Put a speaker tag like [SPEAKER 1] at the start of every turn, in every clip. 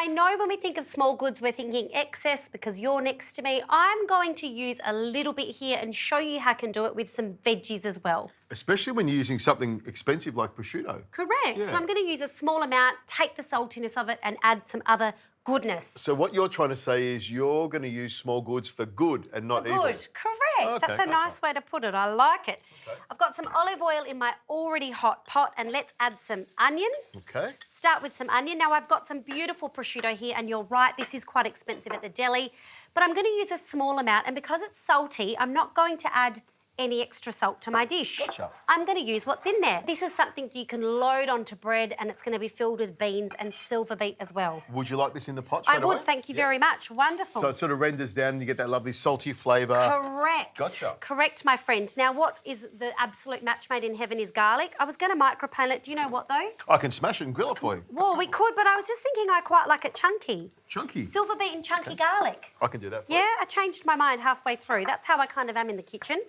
[SPEAKER 1] I know when we think of small goods, we're thinking excess because you're next to me. I'm going to use a little bit here and show you how I can do it with some veggies as well.
[SPEAKER 2] Especially when you're using something expensive like prosciutto.
[SPEAKER 1] Correct.
[SPEAKER 2] Yeah.
[SPEAKER 1] So I'm going to use a small amount, take the saltiness of it and add some other goodness.
[SPEAKER 2] So what you're trying to say is you're going to use small goods for good and not evil.
[SPEAKER 1] Good, correct.
[SPEAKER 2] Okay,
[SPEAKER 1] That's a nice way to put it. I like it.
[SPEAKER 2] Okay.
[SPEAKER 1] I've got some olive oil in my already hot pot and let's add some onion.
[SPEAKER 2] Okay.
[SPEAKER 1] Start with some onion. Now I've got some beautiful prosciutto here and you're right, this is quite expensive at the deli, but I'm going to use a small amount and because it's salty, I'm not going to add any extra salt to my dish.
[SPEAKER 2] Gotcha.
[SPEAKER 1] I'm going to use what's in there. This is something you can load onto bread and it's going to be filled with beans and silverbeet as well.
[SPEAKER 2] Would you like this in the pot
[SPEAKER 1] I
[SPEAKER 2] straight
[SPEAKER 1] would,
[SPEAKER 2] away?
[SPEAKER 1] thank you very much. Wonderful.
[SPEAKER 2] So it sort of renders down and you get that lovely salty flavour.
[SPEAKER 1] Correct.
[SPEAKER 2] Gotcha.
[SPEAKER 1] Correct, my friend. Now, what is the absolute match made in heaven is garlic. I was going to micropane it. Do you know what, though?
[SPEAKER 2] I can smash it and grill it for you.
[SPEAKER 1] Well, we could, but I was just thinking I quite like it chunky.
[SPEAKER 2] Chunky.
[SPEAKER 1] Silverbeet and chunky garlic.
[SPEAKER 2] I can do that for you.
[SPEAKER 1] Yeah, I changed my mind halfway through. That's how I kind of am in the kitchen.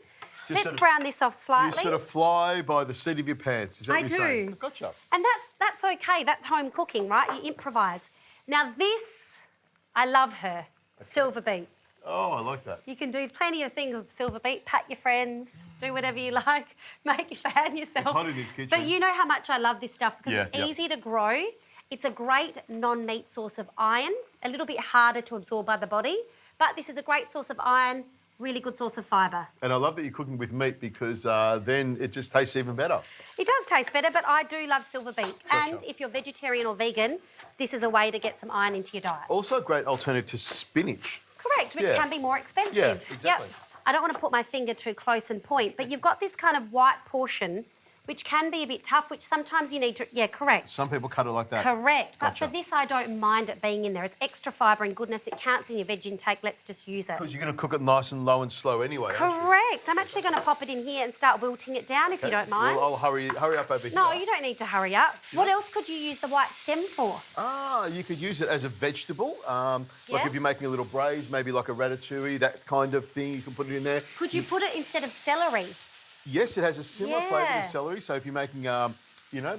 [SPEAKER 2] Just
[SPEAKER 1] Let's brown this off slightly.
[SPEAKER 2] You sort of fly by the seat of your pants. Is that what you're saying?
[SPEAKER 1] do.
[SPEAKER 2] Gotcha.
[SPEAKER 1] And that's okay. That's home cooking, right? You improvise. Now this, I love her. Silverbeet.
[SPEAKER 2] Oh, I like that.
[SPEAKER 1] You can do plenty of things with silverbeet. Pat your friends, do whatever you like, make a fan yourself.
[SPEAKER 2] It's hot in this kitchen.
[SPEAKER 1] But you know how much I love this stuff because it's
[SPEAKER 2] Yeah.
[SPEAKER 1] easy to grow. It's a great non-meat source of iron, a little bit harder to absorb by the body, but this is a great source of iron, really good source of fibre.
[SPEAKER 2] And I love that you're cooking with meat because then it just tastes even better.
[SPEAKER 1] It does taste better, but I do love silver beets.
[SPEAKER 2] Gotcha.
[SPEAKER 1] And if you're vegetarian or vegan, this is a way to get some iron into your diet.
[SPEAKER 2] Also a great alternative to spinach.
[SPEAKER 1] Correct, which
[SPEAKER 2] Yeah.
[SPEAKER 1] can be more expensive.
[SPEAKER 2] Yeah, exactly.
[SPEAKER 1] Yep. I don't want to put my finger too close and point, but you've got this kind of white portion, which can be a bit tough, which sometimes you need to... Yeah, correct.
[SPEAKER 2] Some people cut it like that.
[SPEAKER 1] Correct.
[SPEAKER 2] Gotcha.
[SPEAKER 1] But for this, I don't mind it being in there. It's extra fibre and goodness. It counts in your veg intake. Let's just use it.
[SPEAKER 2] Because you're going to cook it nice and low and slow anyway, aren't you?
[SPEAKER 1] Correct. I'm actually going to pop it in here and start wilting it down if you don't mind.
[SPEAKER 2] Well, I'll hurry up over here.
[SPEAKER 1] No, you don't need to hurry up. What else could you use the white stem for?
[SPEAKER 2] Ah, you could use it as a vegetable. Like
[SPEAKER 1] Yeah.
[SPEAKER 2] if you're making a little braise, maybe like a ratatouille, that kind of thing, you can put it in there.
[SPEAKER 1] Could you put it instead of celery?
[SPEAKER 2] Yes, it has a similar flavour
[SPEAKER 1] Yeah.
[SPEAKER 2] to celery. So if you're making,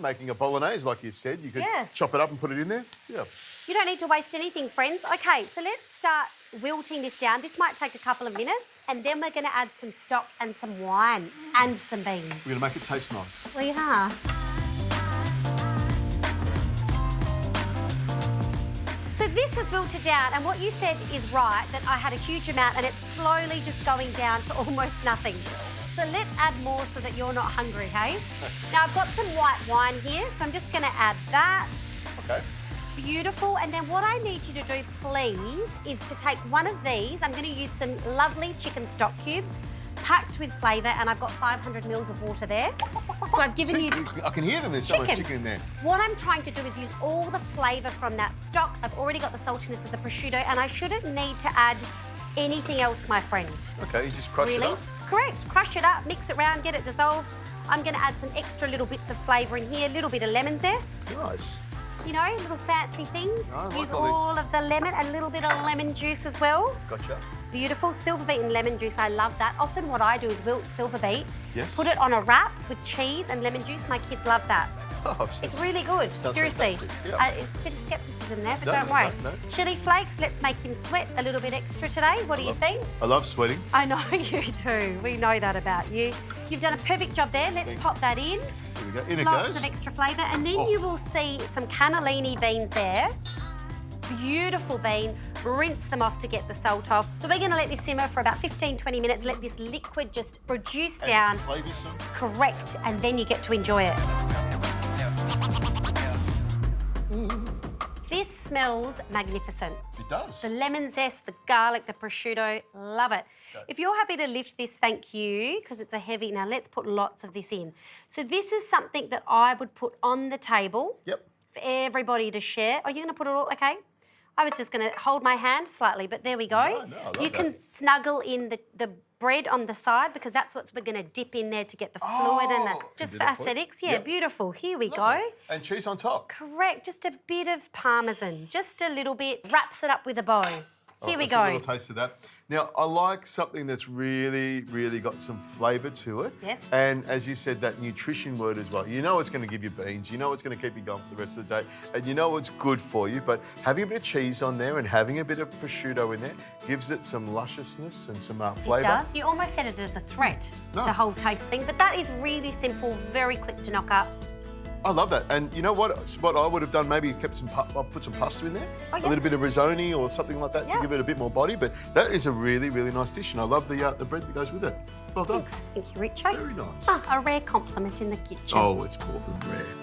[SPEAKER 2] making a bolognese, like you said, you could
[SPEAKER 1] Yeah.
[SPEAKER 2] chop it up and put it in there. Yeah.
[SPEAKER 1] You don't need to waste anything, friends. Okay, so let's start wilting this down. This might take a couple of minutes, and then we're going to add some stock and some wine and some beans.
[SPEAKER 2] We're going to make it taste nice.
[SPEAKER 1] We are. So this has wilted down, and what you said is right, that I had a huge amount, and it's slowly just going down to almost nothing. So let's add more so that you're not hungry, hey? Now, I've got some white wine here, so I'm just going to add that.
[SPEAKER 2] Okay.
[SPEAKER 1] Beautiful. And then what I need you to do, please, is to take one of these. I'm going to use some lovely chicken stock cubes, packed with flavour, and I've got 500 mils of water there. So I've given you...
[SPEAKER 2] I can hear them. There's so much chicken in there.
[SPEAKER 1] What I'm trying to do is use all the flavour from that stock. I've already got the saltiness of the prosciutto, and I shouldn't need to add anything else, my friend.
[SPEAKER 2] Okay, you just crush it up?
[SPEAKER 1] Correct. Crush it up, mix it around, get it dissolved. I'm going to add some extra little bits of flavour in here, a little bit of lemon zest.
[SPEAKER 2] Nice.
[SPEAKER 1] You know, little fancy things.
[SPEAKER 2] I like
[SPEAKER 1] Use
[SPEAKER 2] all this.
[SPEAKER 1] all of the lemon and a little bit of lemon juice as well.
[SPEAKER 2] Gotcha.
[SPEAKER 1] Beautiful. Silverbeet and lemon juice, I love that. Often what I do is wilt silverbeet,
[SPEAKER 2] Yes.
[SPEAKER 1] put it on a wrap with cheese and lemon juice. My kids love that.
[SPEAKER 2] Oh,
[SPEAKER 1] It's really good, seriously.
[SPEAKER 2] fantastic, yeah.
[SPEAKER 1] It's a bit of scepticism there, but
[SPEAKER 2] No,
[SPEAKER 1] don't worry.
[SPEAKER 2] no.
[SPEAKER 1] Chili flakes, let's make him sweat a little bit extra today. What do you think?
[SPEAKER 2] I love sweating.
[SPEAKER 1] I know you do. We know that about you. You've done a perfect job there. Let's pop that in.
[SPEAKER 2] Here we go. In it
[SPEAKER 1] Lots
[SPEAKER 2] goes.
[SPEAKER 1] of extra flavour. And then
[SPEAKER 2] Oh.
[SPEAKER 1] you will see some cannellini beans there. Beautiful beans. Rinse them off to get the salt off. So we're going to let this simmer for about 15, 20 minutes. Let this liquid just reduce down.
[SPEAKER 2] Flavour some.
[SPEAKER 1] Correct. And then you get to enjoy it. This smells magnificent.
[SPEAKER 2] It does.
[SPEAKER 1] The lemon zest, the garlic, the prosciutto, love it.
[SPEAKER 2] Okay.
[SPEAKER 1] If you're happy to lift this, thank you, because it's a heavy. Now let's put lots of this in. So this is something that I would put on the table
[SPEAKER 2] Yep.
[SPEAKER 1] for everybody to share. Oh, you're going to put it all, okay. I was just going to hold my hand slightly, but there we go.
[SPEAKER 2] No, I love
[SPEAKER 1] you can
[SPEAKER 2] that.
[SPEAKER 1] snuggle in the bread on the side because that's what we're going to dip in there to get the fluid and the,
[SPEAKER 2] Oh,
[SPEAKER 1] just
[SPEAKER 2] you
[SPEAKER 1] for
[SPEAKER 2] did it for it?
[SPEAKER 1] aesthetics. Yeah,
[SPEAKER 2] Yep.
[SPEAKER 1] beautiful. Here we
[SPEAKER 2] Lovely.
[SPEAKER 1] go.
[SPEAKER 2] And cheese on top.
[SPEAKER 1] Correct, just a bit of parmesan, just a little bit, wraps it up with a bow. Here we
[SPEAKER 2] That's
[SPEAKER 1] go.
[SPEAKER 2] A little taste of that. Now, I like something that's really, really got some flavour to it.
[SPEAKER 1] Yes.
[SPEAKER 2] And as you said, that nutrition word as well. You know it's going to give you beans. You know it's going to keep you going for the rest of the day. And you know it's good for you. But having a bit of cheese on there and having a bit of prosciutto in there gives it some lusciousness and some flavour.
[SPEAKER 1] It does. You almost said it as a threat,
[SPEAKER 2] No.
[SPEAKER 1] the whole taste thing. But that is really simple, very quick to knock up.
[SPEAKER 2] I love that. And you know what? What I would have done, maybe kept some, I'll put some pasta in there,
[SPEAKER 1] Oh, yeah.
[SPEAKER 2] a little bit of risotto or something like that
[SPEAKER 1] Yeah.
[SPEAKER 2] to give it a bit more body. But that is a really, really nice dish, and I love the bread that goes with it. Well done.
[SPEAKER 1] Thanks. Thank you, Richo.
[SPEAKER 2] Very nice.
[SPEAKER 1] Ah, a rare compliment in the kitchen.
[SPEAKER 2] Oh, it's more than rare.